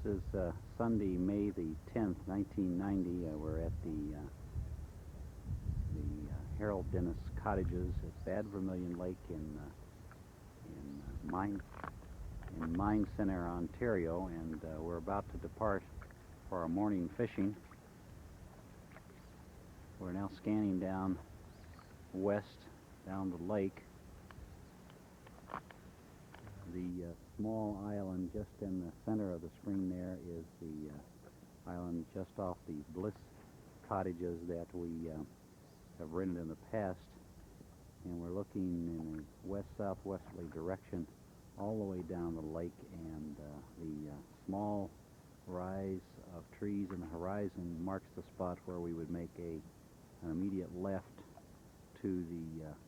is Sunday, May the 10th, 1990. We're at the Harold Dennis Cottages at Bad Vermilion Lake in Mine Center, Ontario, and we're about to depart for our morning fishing. We're now scanning down west down the lake. The small island just in the center of the screen there is the island just off the Bliss cottages that we have rented in the past, and we're looking in a west-southwesterly direction all the way down the lake, and the small rise of trees in the horizon marks the spot where we would make an immediate left to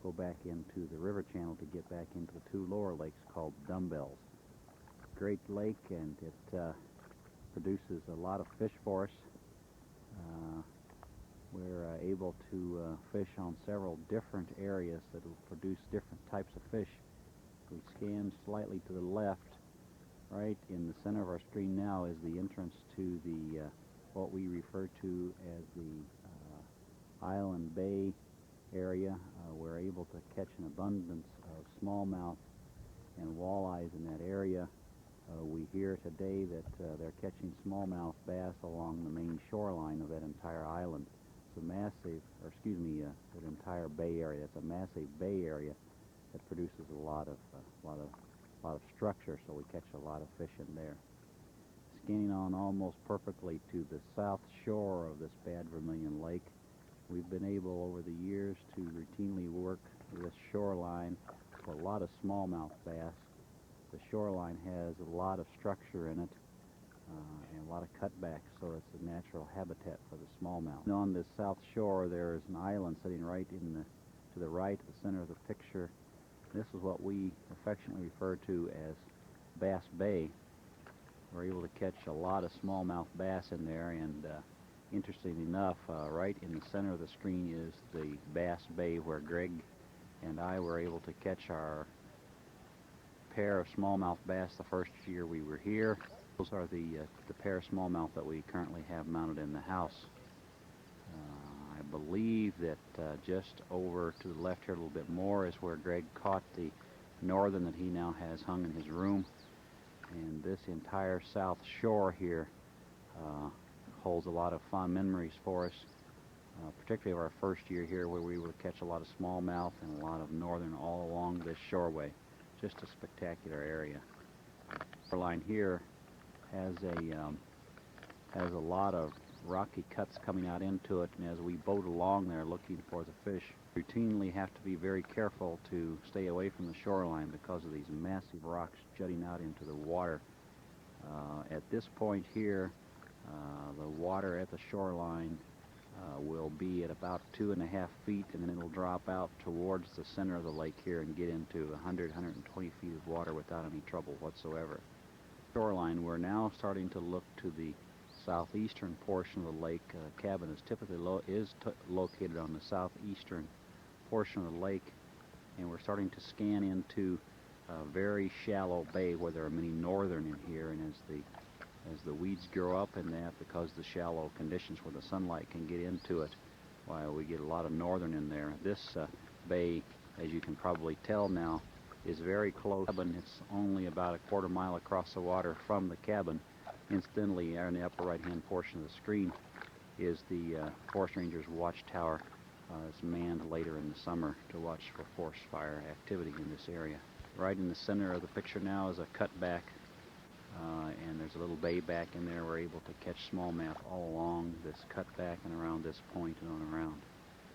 go back into the river channel to get back into the two lower lakes called Dumbbells. Great lake, and it produces a lot of fish for us. We're able to fish on several different areas that will produce different types of fish. We scan slightly to the left. Right in the center of our screen now is the entrance to the what we refer to as the Island Bay area. We're able to catch an abundance of smallmouth and walleyes in that area. We hear today that they're catching smallmouth bass along the main shoreline of that entire island. It's a massive, that entire bay area. It's a massive bay area that produces a lot of structure, so we catch a lot of fish in there. Scanning on almost perfectly to the south shore of this Bad Vermilion Lake. We've been able over the years to routinely work this shoreline for a lot of smallmouth bass. The shoreline has a lot of structure in it and a lot of cutbacks, so it's a natural habitat for the smallmouth. And on this south shore there is an island sitting right to the right, at the center of the picture. This is what we affectionately refer to as Bass Bay. We're able to catch a lot of smallmouth bass in there, and interestingly enough, right in the center of the screen is the Bass Bay where Greg and I were able to catch our pair of smallmouth bass the first year we were here. Those are the pair of smallmouth that we currently have mounted in the house. I believe that just over to the left here a little bit more is where Greg caught the northern that he now has hung in his room. And this entire south shore here holds a lot of fond memories for us, particularly of our first year here, where we would catch a lot of smallmouth and a lot of northern all along this shoreway. Just a spectacular area. The shoreline here has a lot of rocky cuts coming out into it, and as we boat along there looking for the fish, we routinely have to be very careful to stay away from the shoreline because of these massive rocks jutting out into the water. At this point here, the water at the shoreline will be at about 2.5 feet, and then it'll drop out towards the center of the lake here and get into 120 feet of water without any trouble whatsoever. Shoreline, we're now starting to look to the southeastern portion of the lake. Cabin is typically located on the southeastern portion of the lake, and we're starting to scan into a very shallow bay where there are many northern in here, and as the weeds grow up in that, because the shallow conditions where the sunlight can get into it, why we get a lot of northern in there. This bay, as you can probably tell now, is very close. It's only about a quarter mile across the water from the cabin. Incidentally, in the upper right-hand portion of the screen is the Forest Rangers watchtower. It's manned later in the summer to watch for forest fire activity in this area. Right in the center of the picture now is a cutback, and there's a little bay back in there. We're able to catch smallmouth all along this cutback and around this point and on around.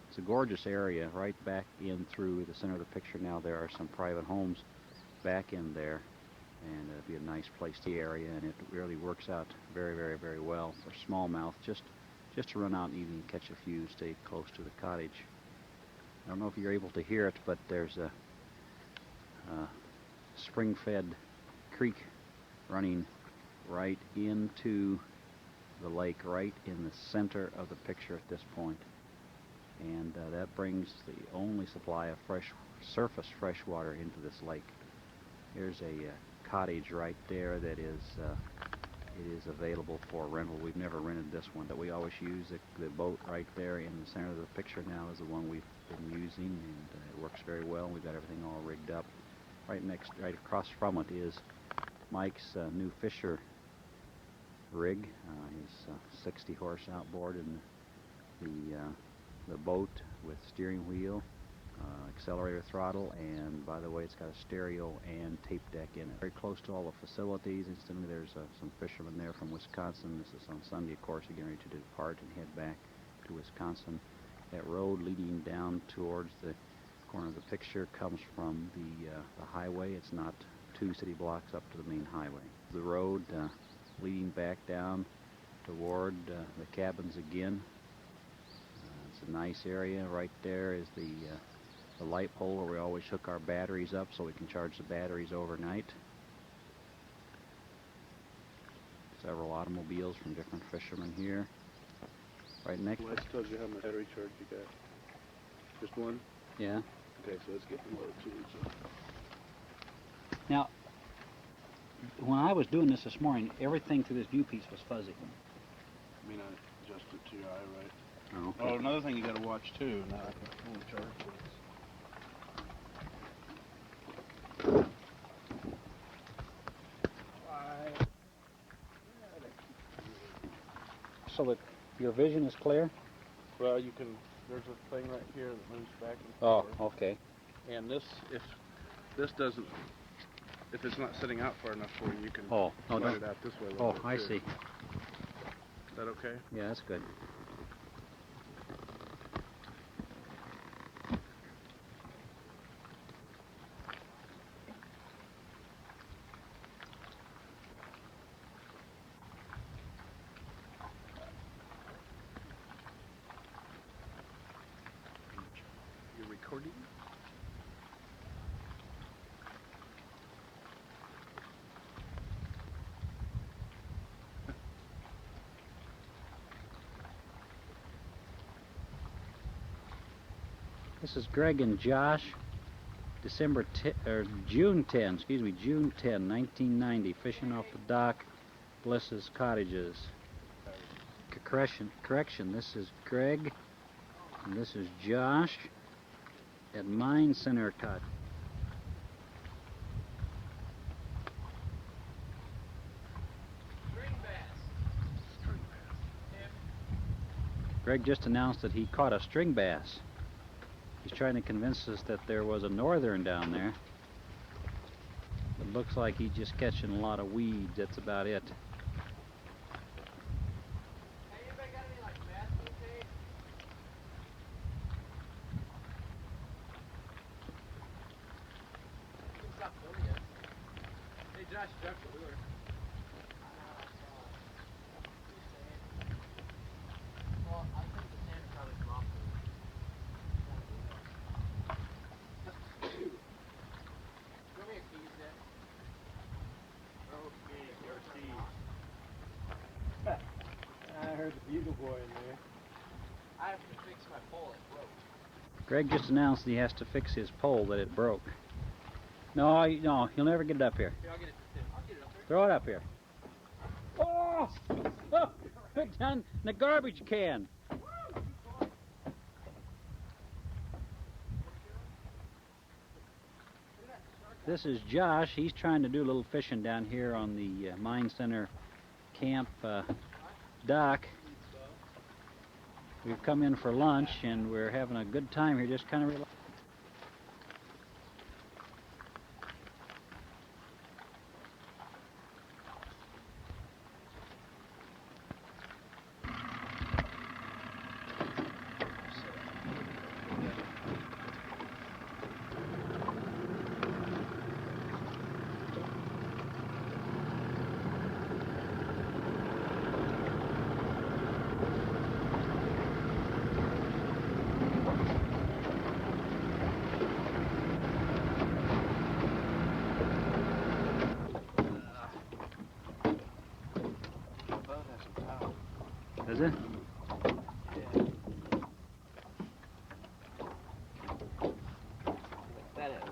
It's a gorgeous area. Right back in through the center of the picture now there are some private homes back in there, and it'd be a nice place to the area, and it really works out very, very, very well for smallmouth. Just to run out and even catch a few, stay close to the cottage. I don't know if you're able to hear it, but there's a spring-fed creek running right into the lake, right in the center of the picture at this point. And that brings the only supply of surface fresh water into this lake. Here's a cottage right there that is it is available for rental. We've never rented this one, but we always use the boat right there in the center of the picture now is the one we've been using, and it works very well. We've got everything all rigged up. Right across from it is Mike's new Fisher rig, his 60 horse outboard, and the boat with steering wheel, accelerator throttle, and by the way, it's got a stereo and tape deck in it. Very close to all the facilities. Instantly, there's some fishermen there from Wisconsin. This is on Sunday, of course. They're getting ready to depart and head back to Wisconsin. That road leading down towards the corner of the picture comes from the highway. It's not 2 city blocks up to the main highway. The road leading back down toward the cabins again. It's a nice area. Right there is the light pole where we always hook our batteries up so we can charge the batteries overnight. Several automobiles from different fishermen here. Right next. Well, that tells you how much battery charge you got. Just one? Yeah. Okay, so let's get the load too. So. Now, when I was doing this morning, everything through this viewpiece was fuzzy. I mean, I adjust it to your eye, right? Oh, okay. Oh, another thing you got to watch too. Now I can only charge this. So that your vision is clear? Well, you can. There's a thing right here that moves back and Oh, forth. okay. And this, if this doesn't, if it's not sitting out far enough for you, you can Oh, no, slide don't. it out this way a little Oh, bit I too. see. Is that okay? Yeah, that's good. You're recording? This is Greg and Josh, June 10, June 10, 1990, fishing off the dock, Bliss's Cottages. Correction, this is Greg, and this is Josh at Mine Center Cottage. Greg just announced that he caught a string bass. He's trying to convince us that there was a northern down there. It looks like he's just catching a lot of weeds. That's about it. Hey, anybody got any like bass tape? You can stop filming us. Hey, Josh, drop the lure. Well, I think the sand probably come off. Show me your keys, Nick. Okay, your keys. I heard the bugle boy in there. I have to fix my pole, it broke. Greg just announced he has to fix his pole that it broke. No, he'll never get it up here. Here, I'll get it. I'll get it up there. Throw it up here. Oh! Oh! Put down in the garbage can. This is Josh. He's trying to do a little fishing down here on the Mine Center camp dock. We've come in for lunch and we're having a good time here, just kind of relaxing. Is it? That is.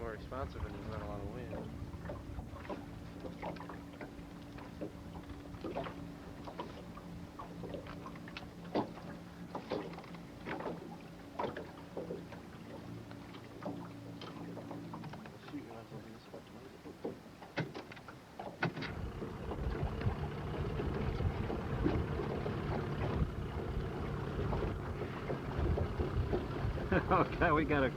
more responsive when there's not a lot of wind. Shoot, you're not gonna do this much Okay, we gotta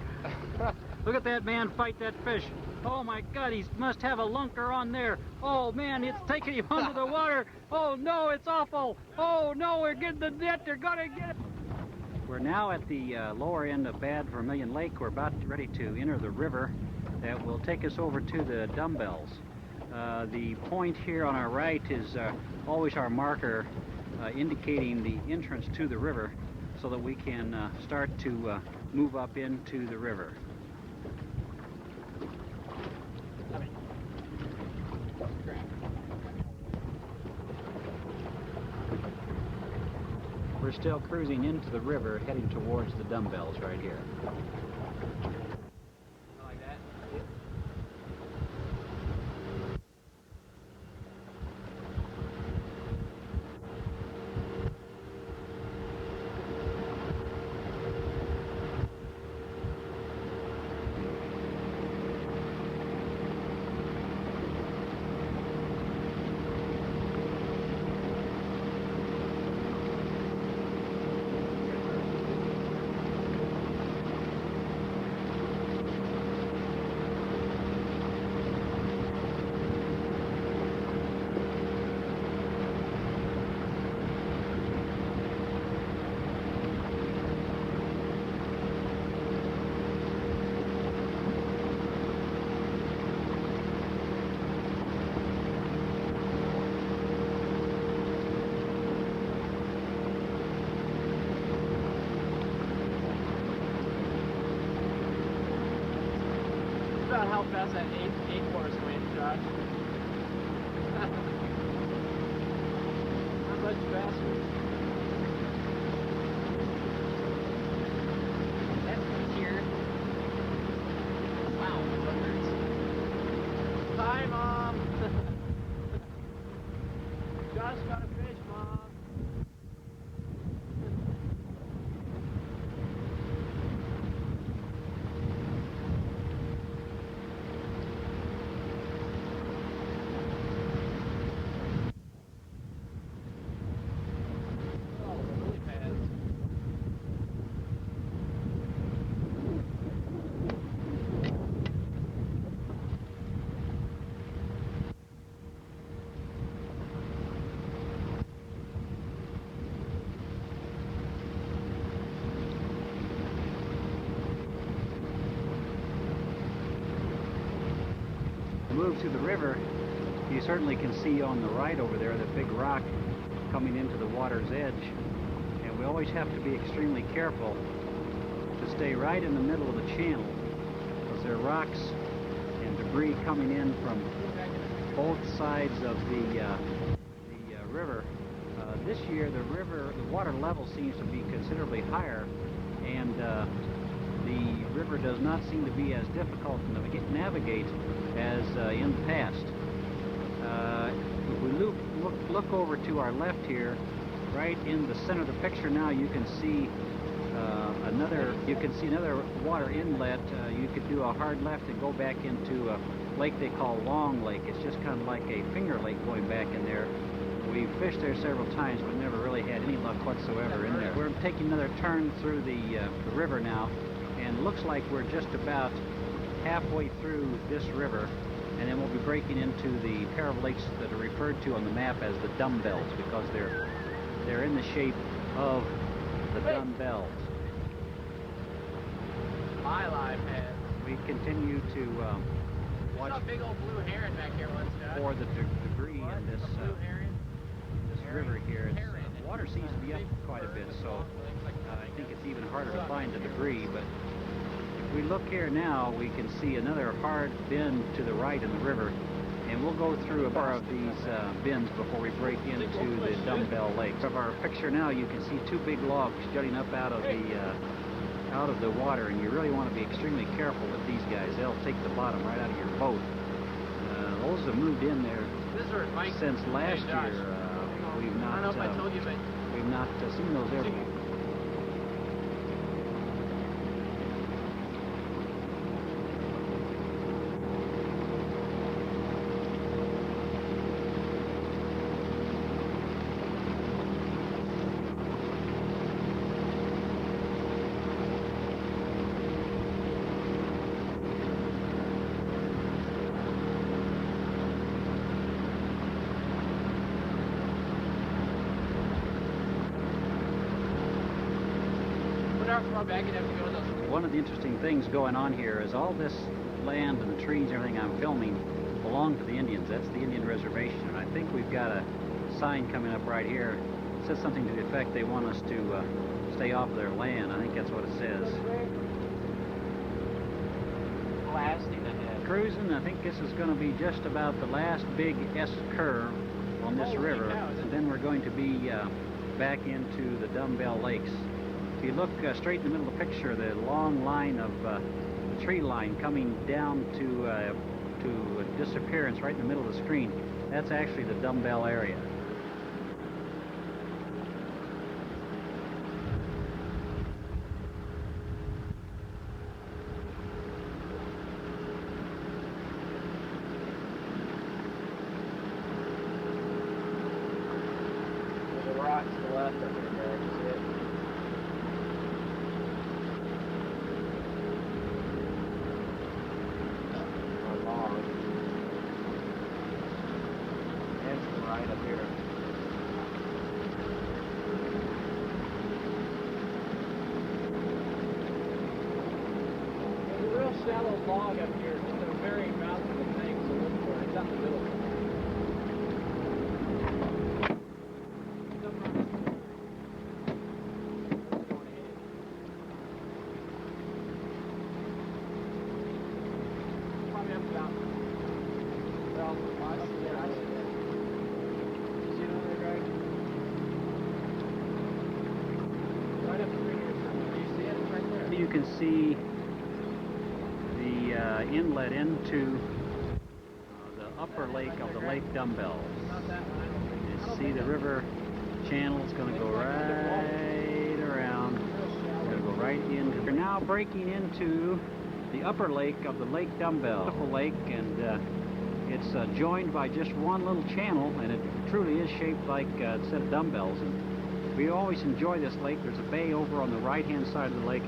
look at that man fight that fish. Oh my God, he must have a lunker on there. Oh man, it's taking him under the water. Oh no, it's awful. Oh no, we're getting the net. They're gonna get it. We're now at the lower end of Bad Vermilion Lake. We're about ready to enter the river that will take us over to the dumbbells. The point here on our right is always our marker indicating the entrance to the river so that we can start to move up into the river. We're still cruising into the river, heading towards the dumbbells right here. like that. About how fast that eight course went, Josh. Not much faster. That's here. Wow, that hurts. Hi, Mom. Josh got a fish, Mom. Move to the river, you certainly can see on the right over there the big rock coming into the water's edge. And we always have to be extremely careful to stay right in the middle of the channel because there are rocks and debris coming in from both sides of the river. This year the water level seems to be considerably higher, and the river does not seem to be as difficult to navigate as in the past. If we look over to our left here, right in the center of the picture now, you can see another water inlet. You could do a hard left and go back into a lake they call Long Lake. It's just kind of like a finger lake going back in there. We've fished there several times, but never really had any luck whatsoever in there. We're taking another turn through the river now, and looks like we're just about halfway through this river, and then we'll be breaking into the pair of lakes that are referred to on the map as the dumbbells because they're in the shape of the dumbbells. My life has. We continue to watch Saw a big old blue heron back here once, Josh. for the debris What? in this A blue heron? river here. Heron. Water seems to be up quite a bit, so I think it's even harder to find the debris. But if we look here now, we can see another hard bend to the right in the river, and we'll go through a bar of these bends before we break into the Dumbbell Lake. Of our picture now, you can see two big logs jutting up out of out of the water, and you really want to be extremely careful with these guys. They'll take the bottom right out of your boat. Those have moved in there This is where Mike. since last Hey, Josh. year. We've I don't know if I not told you, but we've not seen those ever. how far back you'd have to go though. One of the interesting things going on here is all this land and the trees and everything I'm filming belong to the Indians. That's the Indian reservation. And I think we've got a sign coming up right here. It says something to the effect they want us to stay off of their land. I think that's what it says. Blasting ahead. Cruising, I think this is going to be just about the last big S-curve on this Holy river. cow, is it? And then we're going to be back into the Dumbbell Lakes. If you look straight in the middle of the picture, the long line of the tree line coming down to disappearance right in the middle of the screen, that's actually the Dumbbell area. There's a rock to the left of it there, you see it? Or long. And to the right up here. There's a real shallow log up here, just a very mouth of the thing to look for. It's up the middle. You can see the inlet into the upper lake of the Lake Dumbbells. You see the river channel is going to go right around. It's going to go right into. We're now breaking into the upper lake of the Lake Dumbbell. Beautiful lake, and it's joined by just one little channel, and it truly is shaped like a set of dumbbells. And we always enjoy this lake. There's a bay over on the right-hand side of the lake,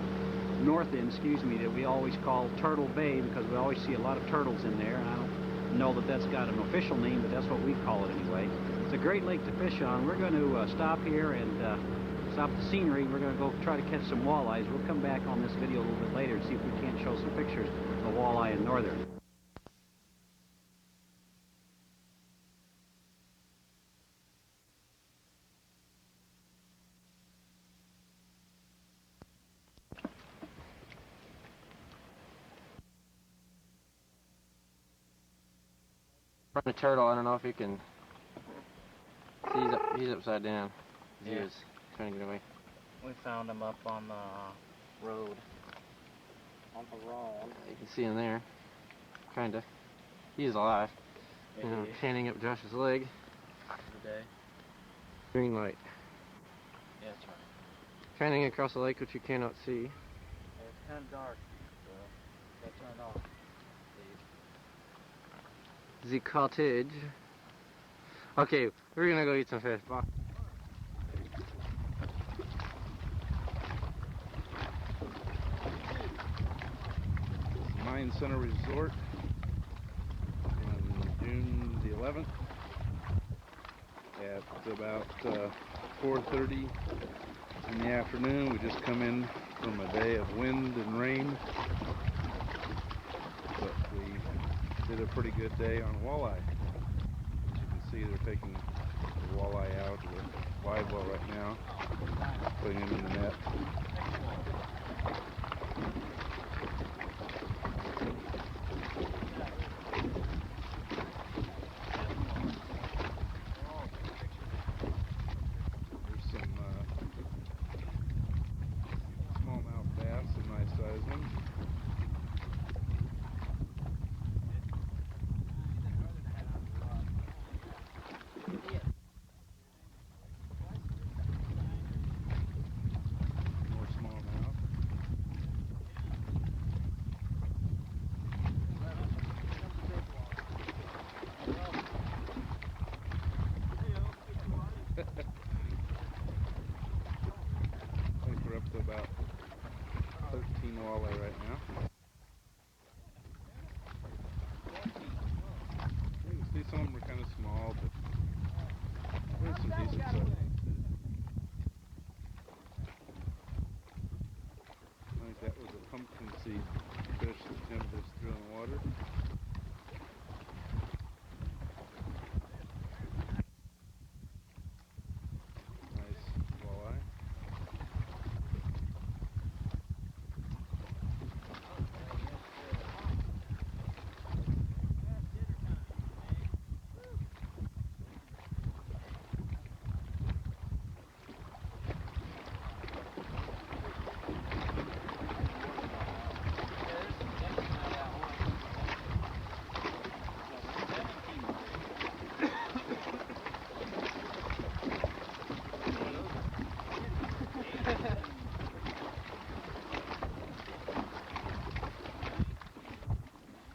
north end, excuse me, that we always call Turtle Bay because we always see a lot of turtles in there. And I don't know that that's got an official name, but that's what we call it anyway. It's a great lake to fish on. We're going to stop here and stop the scenery. We're going to go try to catch some walleyes. We'll come back on this video a little bit later and see if we can't show some pictures of walleye in northern. From the turtle, I don't know if you can see, he's upside down. He Yeah. was trying to get away. We found him up on the road. On the road. You can see him there, kinda. He's alive. You know, panning up Josh's leg. Today. Green light. Yeah, that's right. Panning across the lake, which you cannot see. It's kind of dark, so got turned off. The cottage. Okay, we're gonna go eat some fish. Bye. Mine Center Resort on June the 11th at about 4:30 in the afternoon. We just come in from a day of wind and rain, but we did a pretty good day on walleye. As you can see, they're taking the walleye out of the live well right now, putting them in the net. There's some smallmouth bass in see fish that nimbus through in the water. Nice walleye.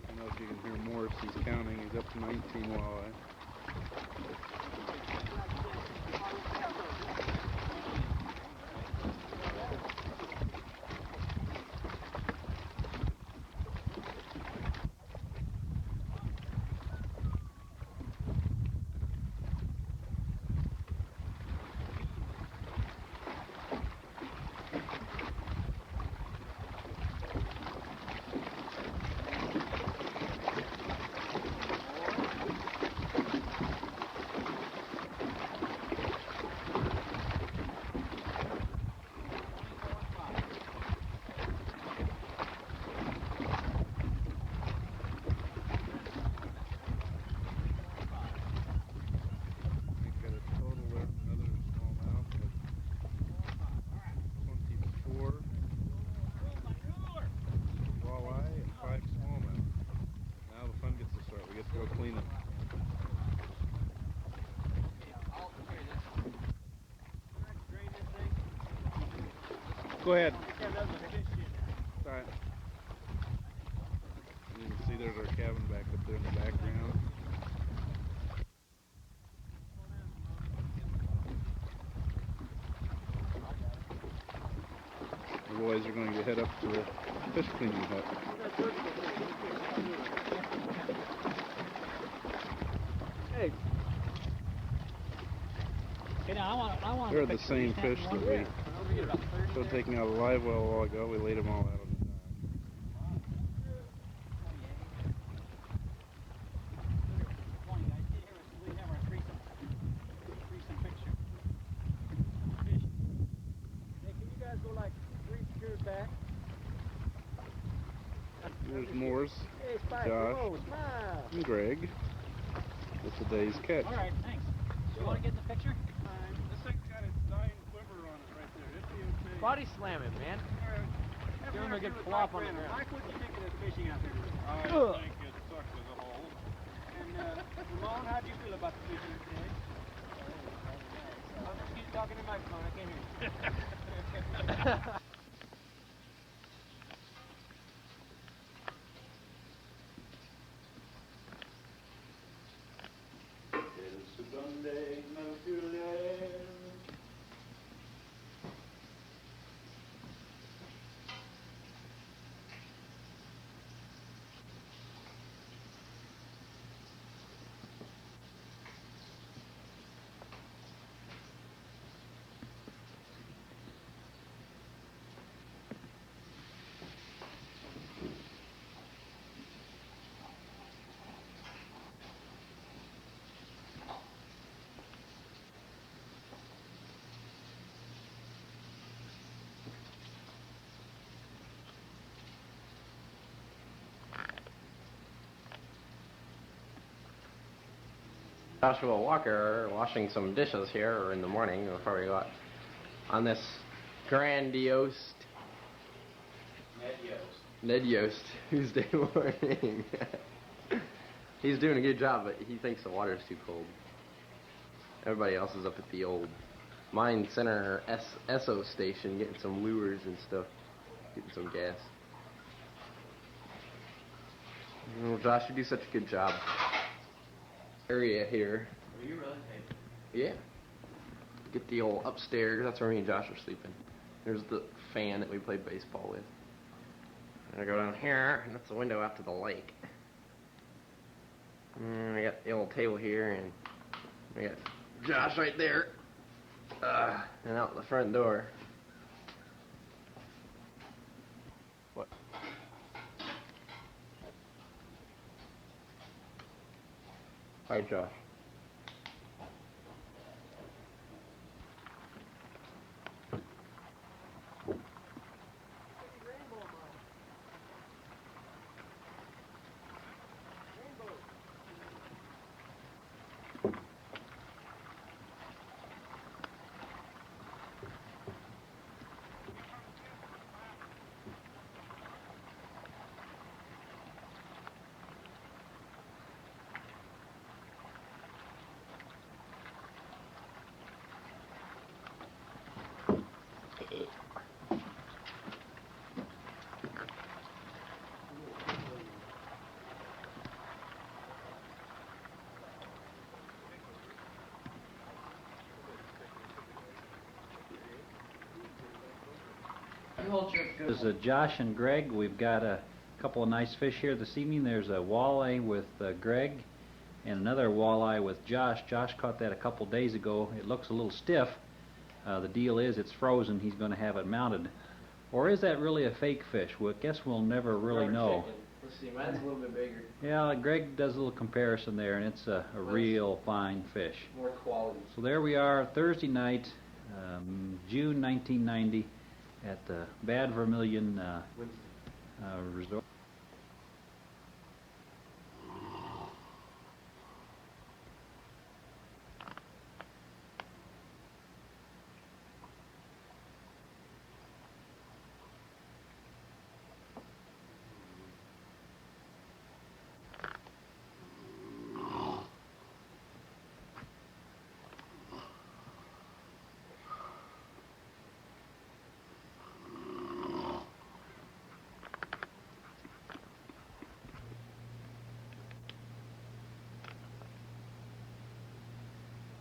I don't know if you can hear Morse, he's counting, he's up to 19 walleye. We've got a total there, another smallmouth of 24 walleye and 5 smallmouth. Now the fun gets to start. We get to go clean them. Go ahead. Alright. You can see there's our cabin back up there in the background. The boys are going to head up to the fish cleaning hut. Hey. Okay, now I want They're the same fish that we showed taking out a live well a while ago. We laid them all out on the dock. There's Morse, Josh, and Greg with today's catch. All right, thanks. You want to get in the picture? This thing's got its dying quiver on it right there. It'd be okay. Body slam it, man. Give him a good flop on the ground. Mike, what do you think of this fishing out there today? I think it sucked as a whole. And Ramon, how do you feel about the fishing today? Keep talking to the microphone, I can't hear you. Joshua Walker washing some dishes here in the morning before we go out on this grandiose Ned Yost Tuesday morning. He's doing a good job, but he thinks the water's too cold. Everybody else is up at the old Mine Center Esso station getting some lures and stuff, getting some gas. Oh, Josh, you do such a good job. Area here. Are you really? Yeah. Get the old upstairs. That's where me and Josh are sleeping. There's the fan that we played baseball with. And I go down here, and that's the window out to the lake. And I got the old table here, and I got Josh right there. And out the front door. What? Hi, Josh. This is Josh and Greg. We've got a couple of nice fish here this evening. There's a walleye with Greg and another walleye with Josh. Josh caught that a couple days ago. It looks a little stiff. The deal is it's frozen. He's going to have it mounted. Or is that really a fake fish? Well, I guess we'll never really know. Let's see, mine's a little bit bigger. Yeah, Greg does a little comparison there, and it's a real fine fish. More quality. So there we are, Thursday night, June 1990, at the Bad Vermilion Resort.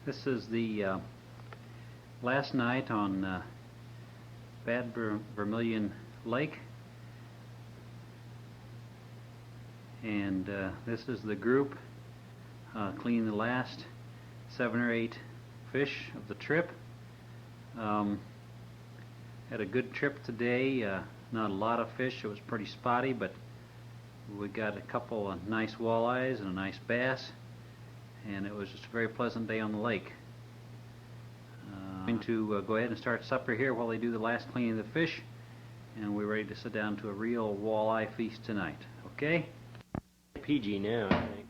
This is the last night on Bad Vermilion Lake, and this is the group cleaning the last 7 or 8 fish of the trip. Had a good trip today. Not a lot of fish. It was pretty spotty, but we got a couple of nice walleyes and a nice bass, and it was just a very pleasant day on the lake. I'm going to go ahead and start supper here while they do the last cleaning of the fish, and we're ready to sit down to a real walleye feast tonight. Okay? PG now, I think.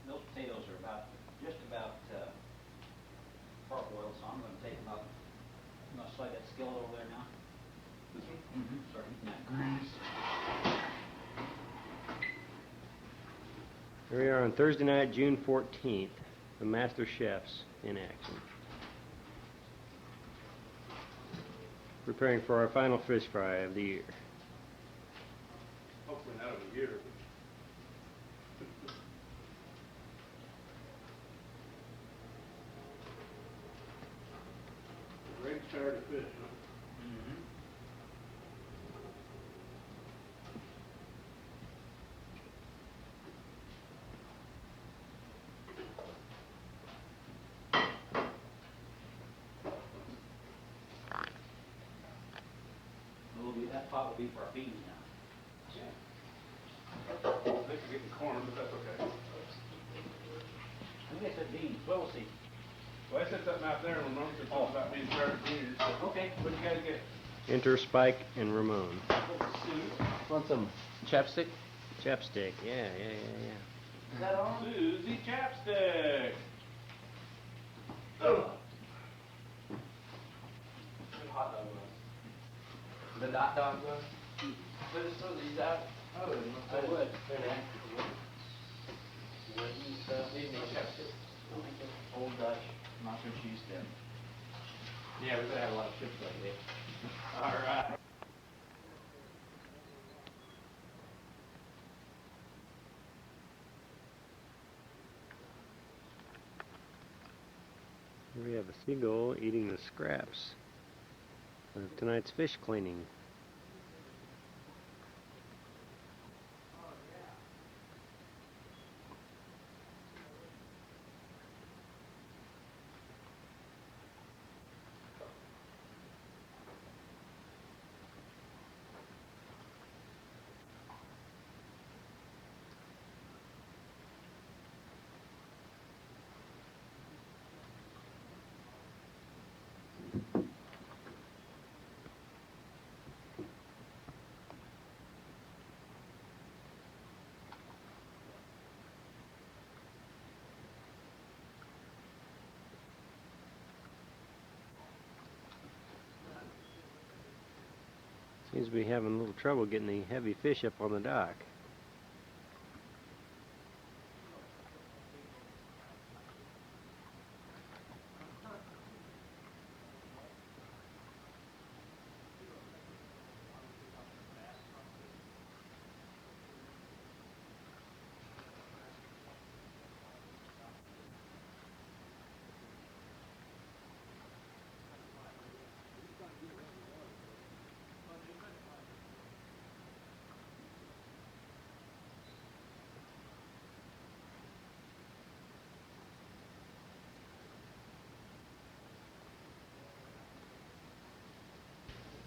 Those potatoes are just about parboiled, so I'm going to take them up. I'm going to slide that skillet over there now. This one? Mm-hmm. Start heating that grease. Here we are on Thursday night, June 14th. The Master Chefs in action. Preparing for our final fish fry of the year. Hopefully not of a year. Great start to fish, huh? That pot will be for our beans now. They're getting corn, but that's okay. I think I said beans. Well, we'll see. Well, I said something out there, and Ramon said something about being started beans. Okay. What you guys get? Enter Spike and Ramon. Want some chapstick? Chapstick, yeah. Is that on? Susie Chapstick. Good hot dog was. The dot dog one? Put some of these out. Oh, I would. Need no chapstick. Old Dutch, nacho cheese dip. Yeah, we're gonna have a lot of chips lately. All right. Here we have a seagull eating the scraps of tonight's fish cleaning. Seems to be having a little trouble getting the heavy fish up on the dock.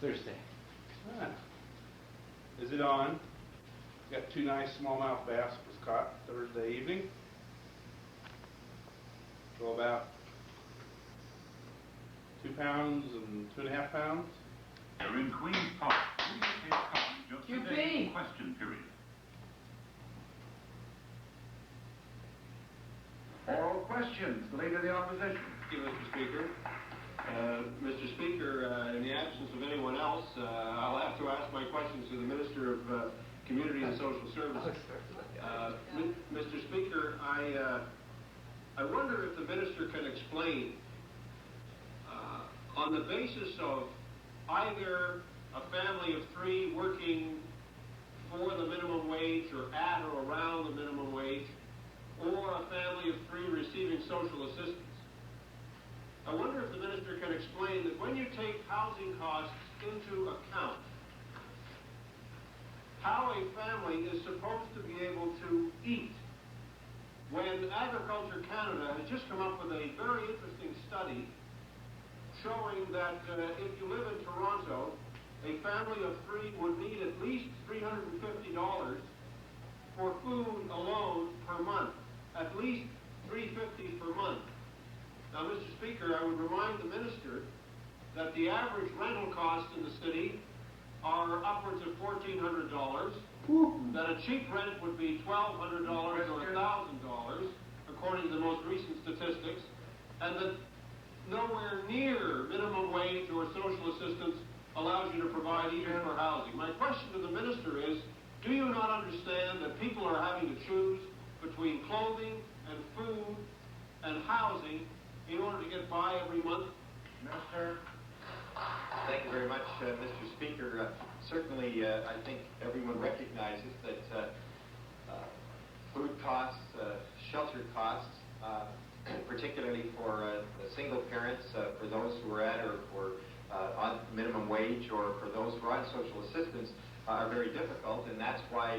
Thursday. Ah. Is it on? Got 2 nice smallmouth bass was caught Thursday evening. So about 2 pounds and 2.5 pounds. They're in Queen's Park. Please take comment just today. Question period. Oral questions. The Leader of the Opposition. Thank you, Mr. Speaker. Mr. Speaker, in the absence of anyone else, I'll have to ask my questions to the Minister of Community and Social Services. Mr. Speaker, I wonder if the Minister can explain, on the basis of either a family of 3 working for the minimum wage or at or around the minimum wage, or a family of 3 receiving social assistance. I wonder if the Minister can explain that when you take housing costs into account, how a family is supposed to be able to eat when Agriculture Canada has just come up with a very interesting study showing that if you live in Toronto, a family of 3 would need at least $350 for food alone per month, at least $350 per month. Now, Mr. Speaker, I would remind the Minister that the average rental costs in the city are upwards of $1,400, that a cheap rent would be $1,200 or $1,000, according to the most recent statistics, and that nowhere near minimum wage or social assistance allows you to provide even for housing. My question to the Minister is, do you not understand that people are having to choose between clothing and food and housing in order to get by every month? Minister. Thank you very much, Mr. Speaker. Certainly, I think everyone recognizes that food costs, shelter costs, particularly for single parents, for those who are at or for on minimum wage or for those who are on social assistance, are very difficult, and that's why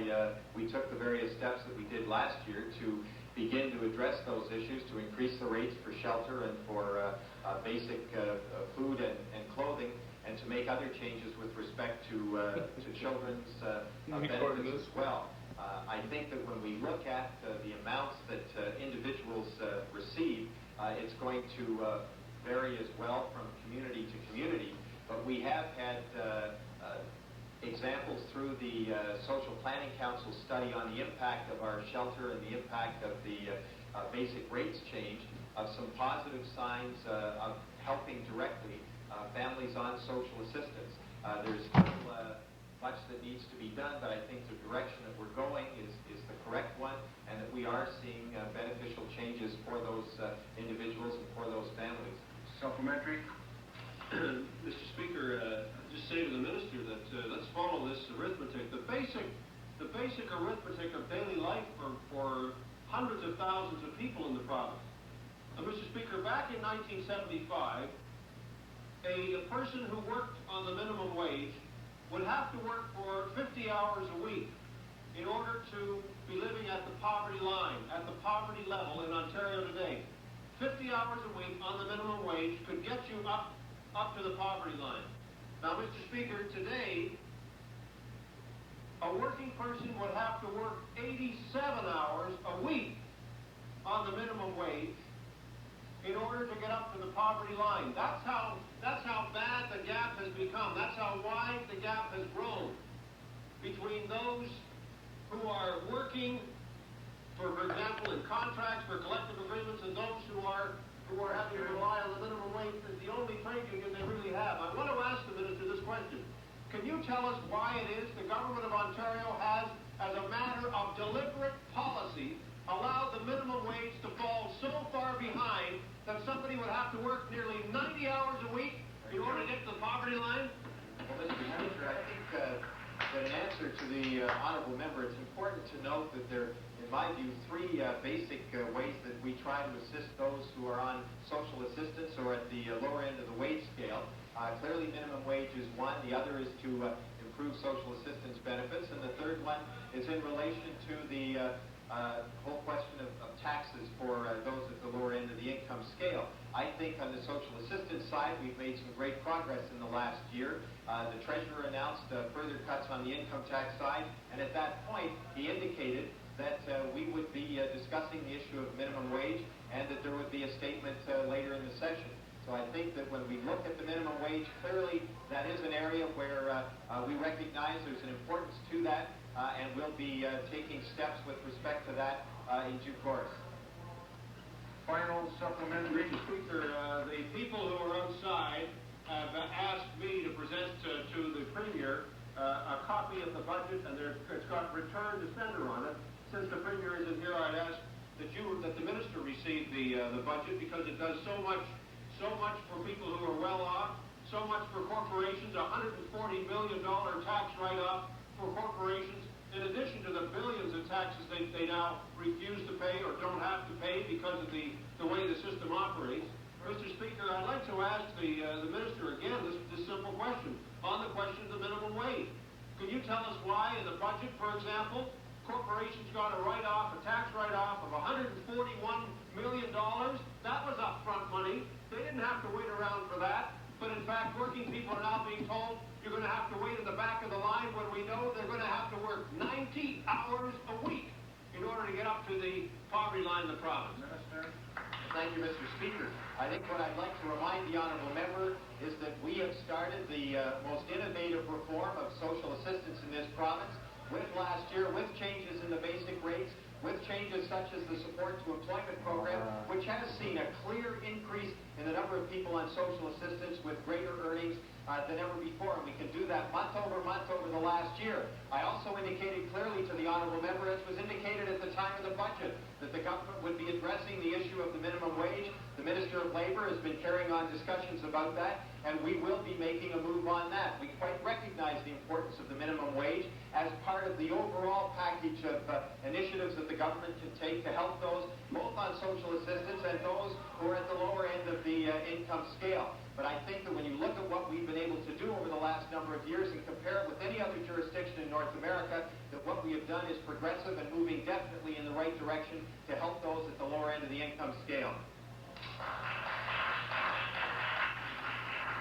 we took the various steps that we did last year to begin to address those issues, to increase the rates for shelter and for basic food and clothing, and to make other changes with respect to children's benefits as well. I think that when we look at the amounts that individuals receive, it's going to vary as well from community to community, but we have had examples through the Social Planning Council study on the impact of our shelter and the impact of the basic rates change of some positive signs of helping directly families on social assistance. There's still much that needs to be done, but I think the direction that we're going is the correct one, and that we are seeing beneficial changes for those individuals and for those families. Supplementary. Mr. Speaker, just say to the Minister that let's follow this arithmetic. The basic arithmetic of daily life for hundreds of thousands of people in the province. Mr. Speaker, back in 1975, a person who worked on the minimum wage would have to work for 50 hours a week in order to be living at the poverty line, at the poverty level in Ontario today. 50 hours a week on the minimum wage could get you up to the poverty line. Now, Mr. Speaker, today, a working person would have to work 87 hours a week on the minimum wage in order to get up to the poverty line. That's how bad the gap has become. That's how wide the gap has grown between those who are working, for example, in contracts, for collective agreements, and those who are having to rely on the minimum wage as the only trade union they really have. I want to ask the Minister this question. Can you tell us why it is the government of Ontario has, as a matter of deliberate policy, allowed the minimum wage to fall so far behind that somebody would have to work nearly 90 hours a week in order to get to the poverty line? Well, Mr. Speaker, I think that in answer to the honourable member, it's important to note that there, in my view, three basic ways that we try to assist those who are on social assistance or at the lower end of the wage scale. Clearly, minimum wage is one. The other is to improve social assistance benefits. And the third one is in relation to the whole question of taxes for those at the lower end of the income scale. I think on the social assistance side, we've made some great progress in the last year. The Treasurer announced further cuts on the income tax side, and at that point, he indicated that we would be discussing the issue of minimum wage and that there would be a statement later in the session. So I think that when we look at the minimum wage, clearly that is an area where we recognize there's an importance to that, and we'll be taking steps with respect to that in due course. Final supplementary. Mr. Speaker, the people who are outside have asked me to present to the Premier a copy of the budget, and it's got return to sender on it. Since the Premier isn't here, I'd ask that the Minister receive the budget, because it does so much for people who are well off, so much for corporations, $140 million tax write-off for corporations, in addition to the billions of taxes they now refuse to pay or don't have to pay because of the way the system operates. Mr. Speaker, I'd like to ask the Minister again this simple question, on the question of the minimum wage. Can you tell us why in the budget, for example, corporations got a tax write-off of $141 million? That was upfront money. They didn't have to wait around for that. But in fact, working people are now being told you're going to have to wait in the back of the line when we know they're going to have to work 90 hours a week in order to get up to the poverty line in the province. Minister? Thank you, Mr. Speaker. I think what I'd like to remind the honourable member is that we have started the most innovative reform of social assistance in this province last year with changes in the basic rates, with changes such as the Support to Employment program, which has seen a clear increase in the number of people on social assistance with greater earnings than ever before, and we can do that month over the last year. I also indicated clearly to the honourable member, as was indicated at the time of the budget, that the government would be addressing the issue of the minimum wage. The Minister of Labour has been carrying on discussions about that, and we will be making a move on that. We quite recognize the importance of the minimum wage as part of the overall package of initiatives that the government can take to help those both on social assistance and those who are at the lower end of the income scale. But I think that when you look at what we've been able to do over the last number of years and compare it with any other jurisdiction in North America, that what we have done is progressive and moving definitely in the right direction to help those at the lower end of the income scale.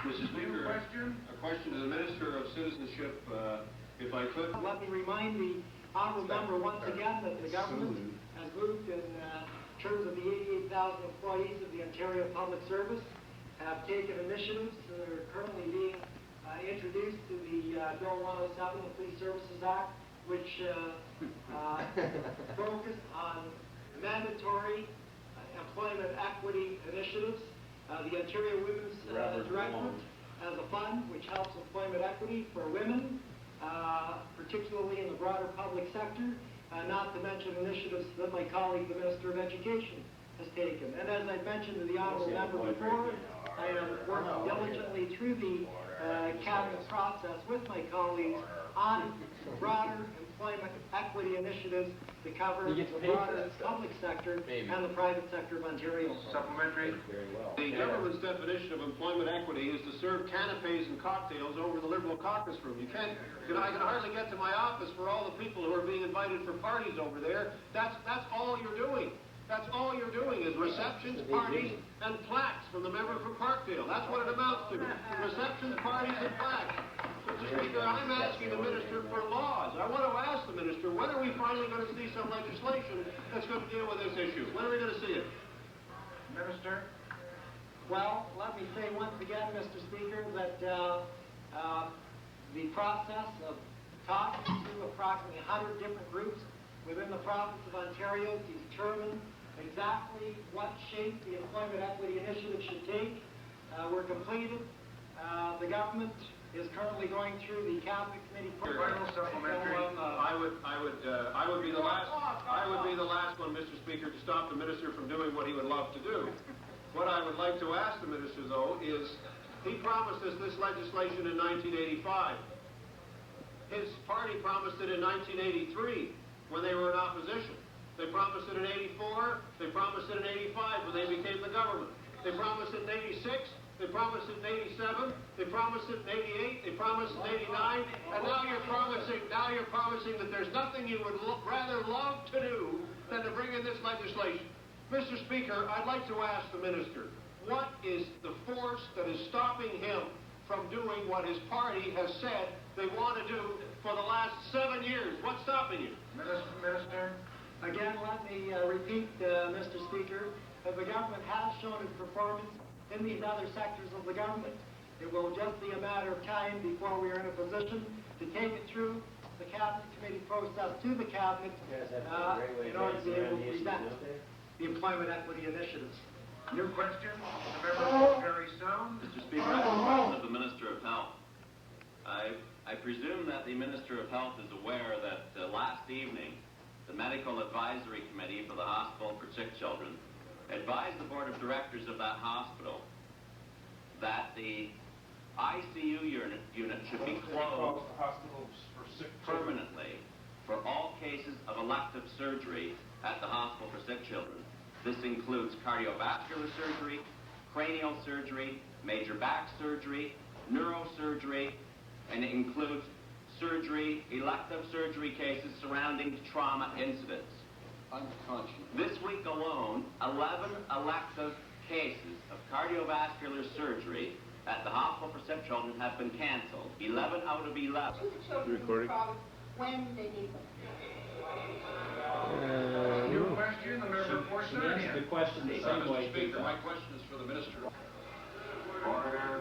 Mr. Speaker, a question to the Minister of Citizenship, if I could. Let me remind the honourable member once again that the government has moved in terms of the 88,000 employees of the Ontario Public Service, have taken initiatives that are currently being introduced to the Bill 107, the Police Services Act, which focus on mandatory employment equity initiatives. The Ontario Women's Directorate has a fund which helps employment equity for women, particularly in the broader public sector, not to mention initiatives that my colleague, the Minister of Education, has taken. And as I mentioned to the honourable member before, I am working diligently through the cabinet process with my colleagues on broader employment equity initiatives to cover the broader public sector and the private sector of Ontario. Supplementary. The government's definition of employment equity is to serve canapes and cocktails over the Liberal caucus room. I can hardly get to my office for all the people who are being invited for parties over there. That's all you're doing. That's all you're doing is receptions, parties, and plaques from the member from Parkdale. That's what it amounts to. Receptions, parties, and plaques. Mr. Speaker, I'm asking the Minister for laws. I want to ask the Minister, when are we finally going to see some legislation that's going to deal with this issue? When are we going to see it? Minister? Well, let me say once again, Mr. Speaker, that the process of talking to approximately 100 different groups within the province of Ontario to determine exactly what shape the employment equity initiative should take were completed. The government is currently going through the Cabinet Committee Final supplementary. I would be the last one, Mr. Speaker, to stop the minister from doing what he would love to do. What I would like to ask the minister, though, is he promised us this legislation in 1985. His party promised it in 1983 when they were in opposition. They promised it in 84. They promised it in 85 when they became the government. They promised it in 86. They promised it in 87. They promised it in 88. They promised it in 89. And now you're promising that there's nothing you would rather love to do than to bring in this legislation. Mr. Speaker, I'd like to ask the minister, what is the force that is stopping him from doing what his party has said they want to do for the last 7 years? What's stopping you? Minister. Again, let me repeat, Mr. Speaker, that the government has shown its performance in these other sectors of the government. It will just be a matter of time before we are in a position to take it through the Cabinet Committee process to the Cabinet in order to be able to present the employment equity initiatives. New question, the member Perry Stone. Mr. Speaker, I have a question of the Minister of Health. I presume that the Minister of Health is aware that last evening the Medical Advisory Committee for the Hospital for Sick Children advised the Board of Directors of that hospital that the ICU unit should be closed permanently for all cases of elective surgery at the Hospital for Sick Children. This includes cardiovascular surgery, cranial surgery, major back surgery, neurosurgery, and it includes surgery, elective surgery cases surrounding trauma incidents. Unconscionable. This week alone, 11 elective cases of cardiovascular surgery at the Hospital for Sick Children have been canceled. 11 out of 11. Recording. When they need them. New question, the member for Sarnia. The question the same way. Mr. Speaker, my question is for the minister. Order.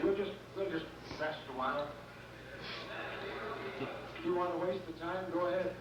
We'll just rest a while. If you want to waste the time, go ahead.